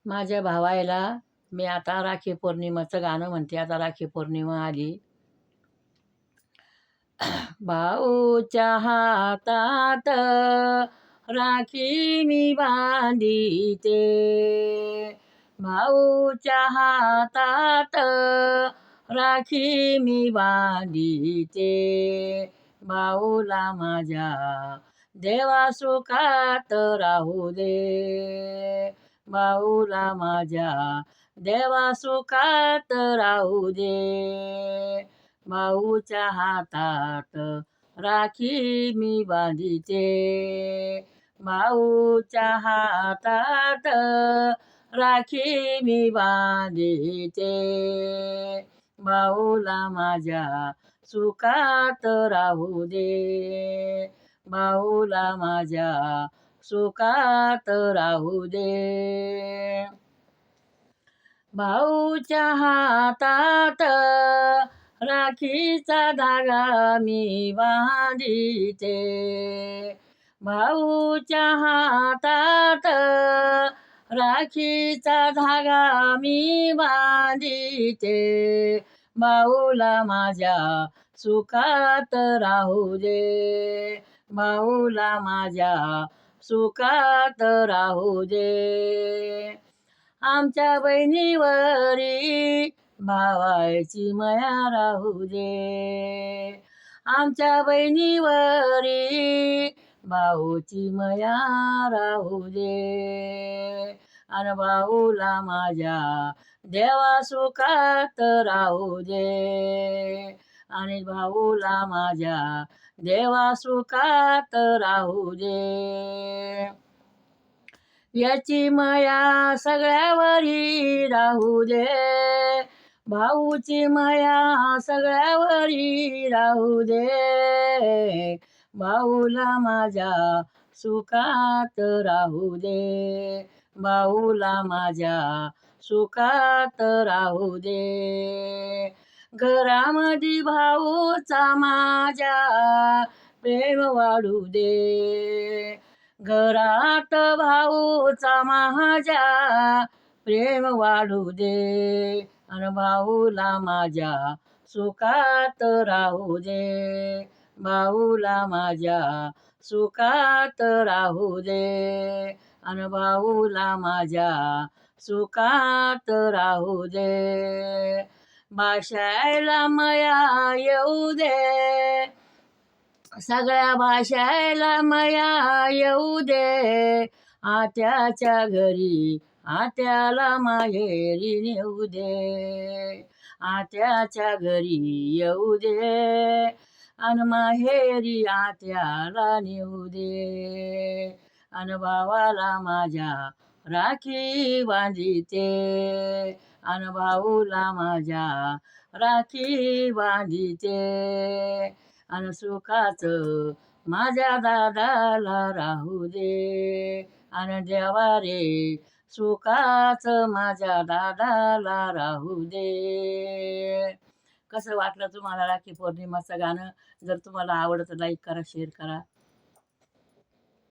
माझ्या भावाला मी आता राखी पौर्णिमेचं गाणं म्हणते. आता राखी पौर्णिमा आली. भाऊच्या हातात राखी मी बांधिते, भाऊच्या हातात राखी मी बांधिते, भाऊला माझ्या देवा सुखात राहू दे, भाऊला माझ्या देवा सुखात राहू दे, भाऊच्या हातात राखी मी बांधिते, भाऊच्या हातात राखी मी बांधिते, भाऊला माझ्या सुखात राहू दे, भाऊला माझ्या सुखात राहू दे, भाऊच्या हातात राखीचा धागा मी बांधिते, भाऊच्या हातात राखीचा धागा मी बांधिते, भाऊला माझ्या सुखात राहू दे, भाऊला माझ्या सुखात राहू दे, आमच्या बहिणीवरी भावाची माया राहू दे, आमच्या बहिणीवरी भाऊची माया राहू दे, अन भाऊला माझ्या देवा सुखात राहू दे, आणि भाऊला माझ्या देवा सुखात राहू दे, याची माया सगळ्यावरी राहू दे, भाऊची माया सगळ्यावरी राहू दे, भाऊला माझ्या सुखात राहू दे, भाऊला माझ्या सुखात राहू दे, घरामध्ये भाऊचा माझ्या प्रेम वाढू दे, घरात भाऊचा माझ्या प्रेम वाढू दे, अन भाऊला माझ्या सुखात राहू दे, भाऊला माझ्या सुखात राहू दे, अन भाऊला माझ्या सुखात राहू दे, भाषायला मया येऊ दे, सगळ्या भाषायला मया येऊ दे, आत्याच्या घरी आत्याला माहेरी नेऊ दे, आत्याच्या घरी येऊ दे, अन माहेरी आत्याला नेऊ दे, अन भावाला माझ्या राखी बांधिते, अन भाऊला माझ्या राखी बांधिते, अन सुखाचं माझ्या दादाला राहू दे, अन देवा रे सुखाचं माझ्या दादाला राहू दे. कसं वाटलं तुम्हाला राखी पौर्णिमाचं गाणं? जर तुम्हाला आवडतं लाईक करा, शेअर करा.